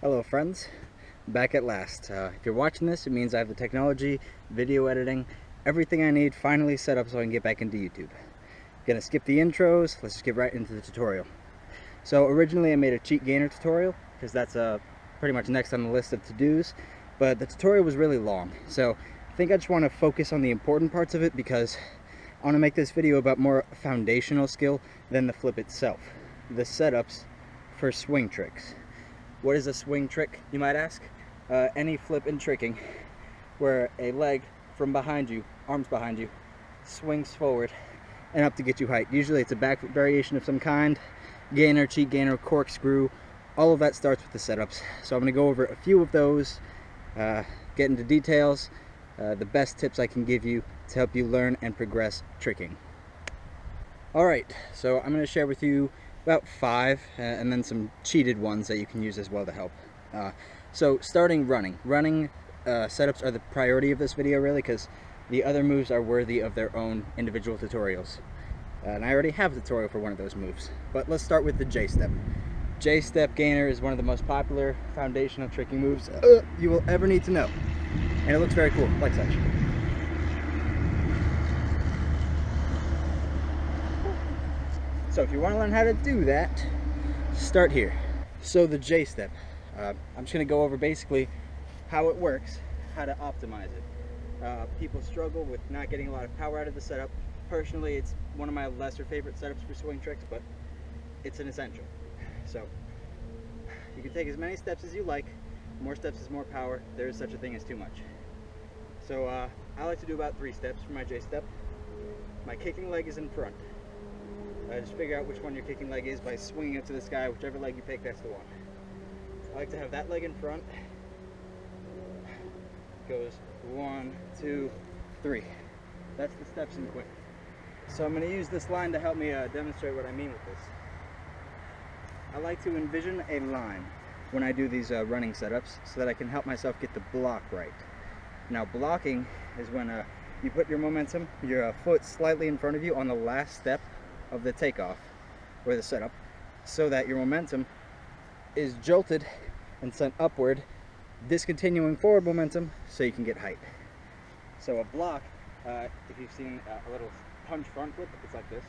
Hello friends, back at last. If you're watching this, it means I have the technology, video editing, everything I need finally set up so I can get back into YouTube. Gonna skip the intros, let's just get right into the tutorial. So originally I made a cheat gainer tutorial because that's pretty much next on the list of to-dos, but the tutorial was really long. So I think I just want to focus on the important parts of it because I want to make this video about more foundational skill than the flip itself. The setups for swing tricks. What is a swing trick, you might ask? Any flip and tricking where a leg from behind you, arms behind you, swings forward and up to get you height. Usually it's a back variation of some kind, gainer, cheat gainer, corkscrew, all of that starts with the setups. So I'm going to go over a few of those, get into details, the best tips I can give you to help you learn and progress tricking. Alright, so I'm going to share with you about 5 and then some cheated ones that you can use as well to help. So starting running setups are the priority of this video really because the other moves are worthy of their own individual tutorials, and I already have a tutorial for one of those moves. But let's start with the J-step. J-step gainer is one of the most popular foundational tricking moves you will ever need to know, and it looks very cool like such. So if you want to learn how to do that, start here. So the J-step, I'm just going to go over basically how it works, how to optimize it. People struggle with not getting a lot of power out of the setup. Personally, it's one of my lesser favorite setups for swing tricks, but it's an essential. So you can take as many steps as you like. More steps is more power. There is such a thing as too much. So I like to do about 3 steps for my J-step. My kicking leg is in front. Just figure out which one your kicking leg is by swinging it to the sky. Whichever leg you pick, that's the one. I like to have that leg in front. Goes 1, 2, 3. That's the steps in quick. So I'm going to use this line to help me demonstrate what I mean with this. I like to envision a line when I do these running setups so that I can help myself get the block right. Now blocking is when you put your momentum, your foot slightly in front of you on the last step of the takeoff or the setup, so that your momentum is jolted and sent upward, discontinuing forward momentum so you can get height. So a block, if you've seen a little punch front flip, it's like this.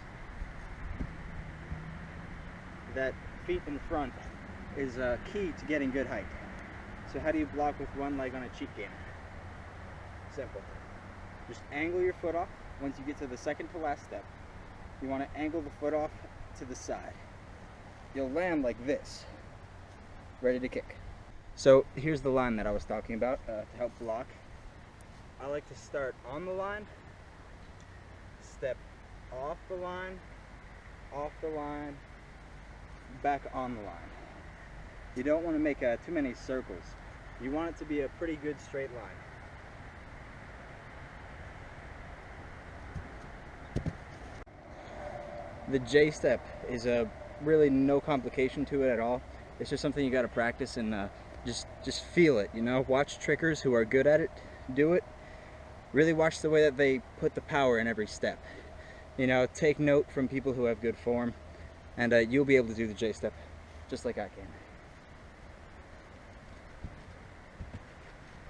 That feet in front is key to getting good height. So how do you block with one leg on a cheat gainer? Simple. Just angle your foot off. Once you get to the second to last step, you want to angle the foot off to the side. You'll land like this, ready to kick. So here's the line that I was talking about to help block. I like to start on the line, step off the line, back on the line. You don't want to make too many circles. You want it to be a pretty good straight line. The J-step is really no complication to it at all. It's just something you got to practice and just feel it, you know. Watch trickers who are good at it do it. Really watch the way that they put the power in every step. You know, take note from people who have good form, and you'll be able to do the J-step just like I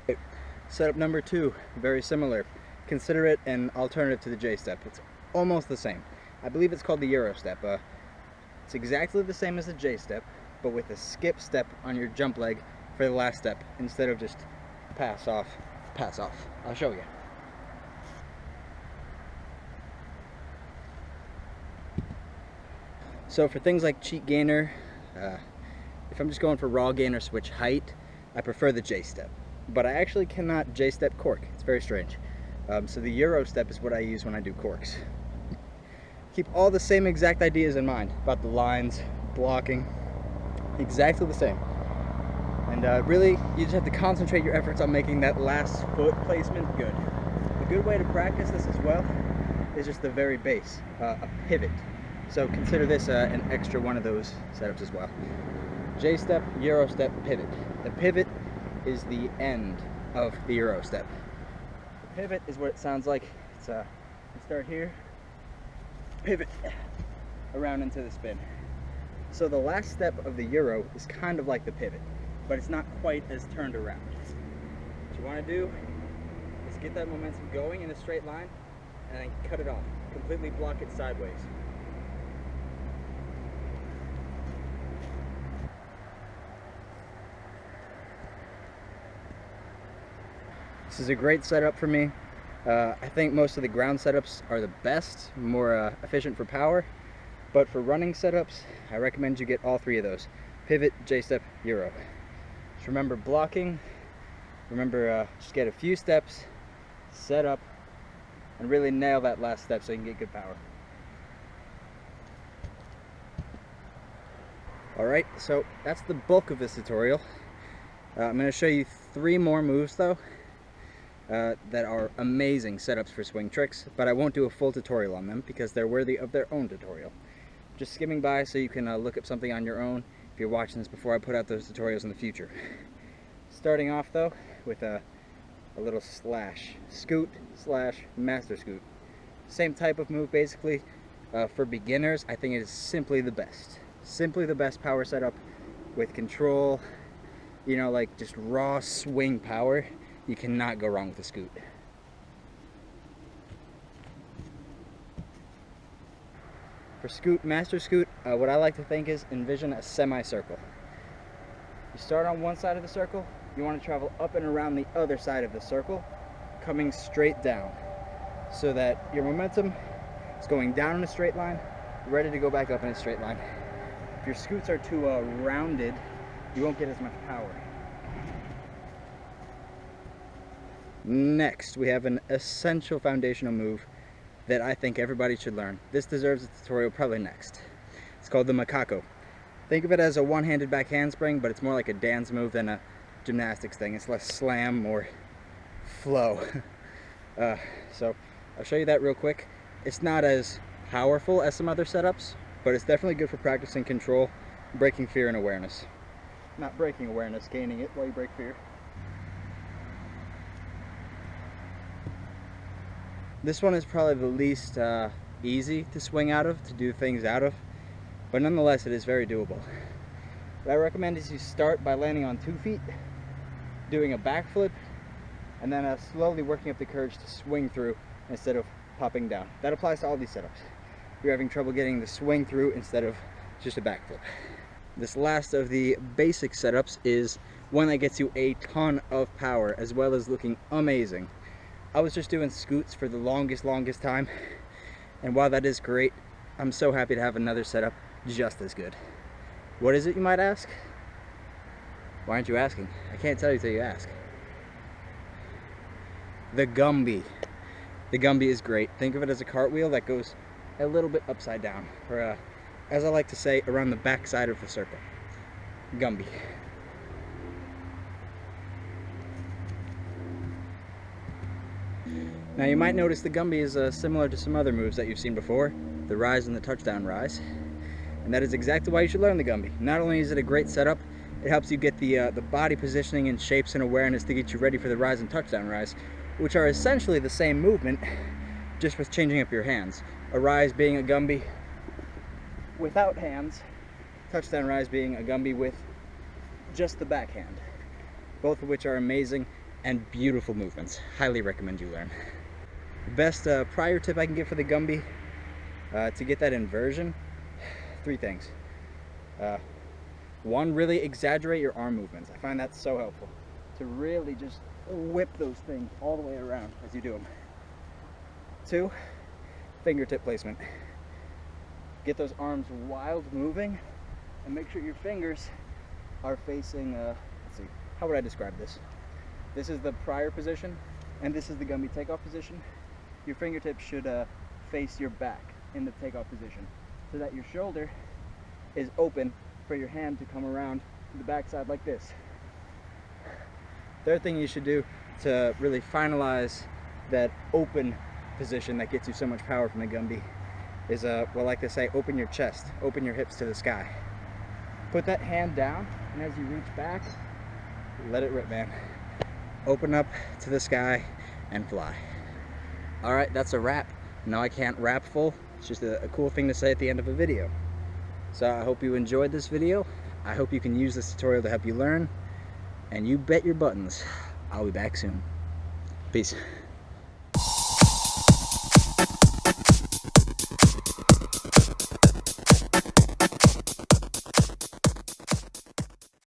can. Setup number 2, very similar. Consider it an alternative to the J-step. It's almost the same. I believe it's called the Euro step. It's exactly the same as the J-step, but with a skip step on your jump leg for the last step instead of just pass off. I'll show you. So for things like cheat gainer, if I'm just going for raw gainer switch height, I prefer the J-step. But I actually cannot J-step cork. It's very strange. So the Euro step is what I use when I do corks. Keep all the same exact ideas in mind about the lines, blocking, exactly the same. And really, you just have to concentrate your efforts on making that last foot placement good. A good way to practice this as well is just the very base, a pivot. So consider this an extra one of those setups as well. J-step, Euro step, pivot. The pivot is the end of the Euro step. The pivot is what it sounds like. It's you start here, pivot around into the spin. So the last step of the Euro is kind of like the pivot. but it's not quite as turned around. What you want to do is get that momentum going in a straight line and then cut it off. Completely block it sideways. This is a great setup for me. I think most of the ground setups are the best, more efficient for power, but for running setups, I recommend you get all three of those: pivot, J-step, Euro. Just remember blocking, remember just get a few steps, set up, and really nail that last step so you can get good power. Alright, so that's the bulk of this tutorial. I'm going to show you 3 more moves though, that are amazing setups for swing tricks, but I won't do a full tutorial on them because they're worthy of their own tutorial. Just skimming by so you can look up something on your own if you're watching this before I put out those tutorials in the future. Starting off though with a little slash, scoot slash master scoot. Same type of move basically. For beginners, I think it is simply the best. Simply the best power setup with control, you know, like just raw swing power. You cannot go wrong with a scoot. For scoot, master scoot, what I like to think is envision a semicircle. You start on one side of the circle, you want to travel up and around the other side of the circle, coming straight down, so that your momentum is going down in a straight line, ready to go back up in a straight line. If your scoots are too rounded, you won't get as much power. Next, we have an essential foundational move that I think everybody should learn. This deserves a tutorial probably next. It's called the macaco. Think of it as a one-handed back handspring, but it's more like a dance move than a gymnastics thing. It's less slam, more flow. So I'll show you that real quick. It's not as powerful as some other setups, but it's definitely good for practicing control, breaking fear and awareness. Not breaking awareness, gaining it while you break fear. This one is probably the least easy to swing out of, to do things out of, but nonetheless it is very doable. What I recommend is you start by landing on 2 feet, doing a backflip, and then slowly working up the courage to swing through instead of popping down. That applies to all these setups. You're having trouble getting the swing through instead of just a backflip. This last of the basic setups is one that gets you a ton of power as well as looking amazing. I was just doing scoots for the longest time, and while that is great, I'm so happy to have another setup just as good. What is it, you might ask? Why aren't you asking? I can't tell you till you ask. The Gumby. The Gumby is great. Think of it as a cartwheel that goes a little bit upside down, or as I like to say, around the back side of the circle. Gumby. Now you might notice the Gumby is similar to some other moves that you've seen before, the rise and the touchdown rise. And that is exactly why you should learn the Gumby. Not only is it a great setup, it helps you get the body positioning and shapes and awareness to get you ready for the rise and touchdown rise, which are essentially the same movement, just with changing up your hands. A rise being a Gumby without hands, touchdown rise being a Gumby with just the backhand. Both of which are amazing and beautiful movements. Highly recommend you learn. The best prior tip I can give for the Gumby, to get that inversion, 3 things. 1, really exaggerate your arm movements. I find that so helpful. To really just whip those things all the way around as you do them. 2, fingertip placement. Get those arms wild moving and make sure your fingers are facing, let's see, how would I describe this? This is the prior position and this is the Gumby takeoff position. Your fingertips should face your back in the takeoff position so that your shoulder is open for your hand to come around to the backside like this. Third thing you should do to really finalize that open position that gets you so much power from the Gumby is, well, like they say, open your chest, open your hips to the sky. Put that hand down, and as you reach back, let it rip, man. Open up to the sky and fly. All right, that's a wrap. No, I can't rap full. It's just a cool thing to say at the end of a video. So I hope you enjoyed this video. I hope you can use this tutorial to help you learn. And you bet your buttons, I'll be back soon. Peace.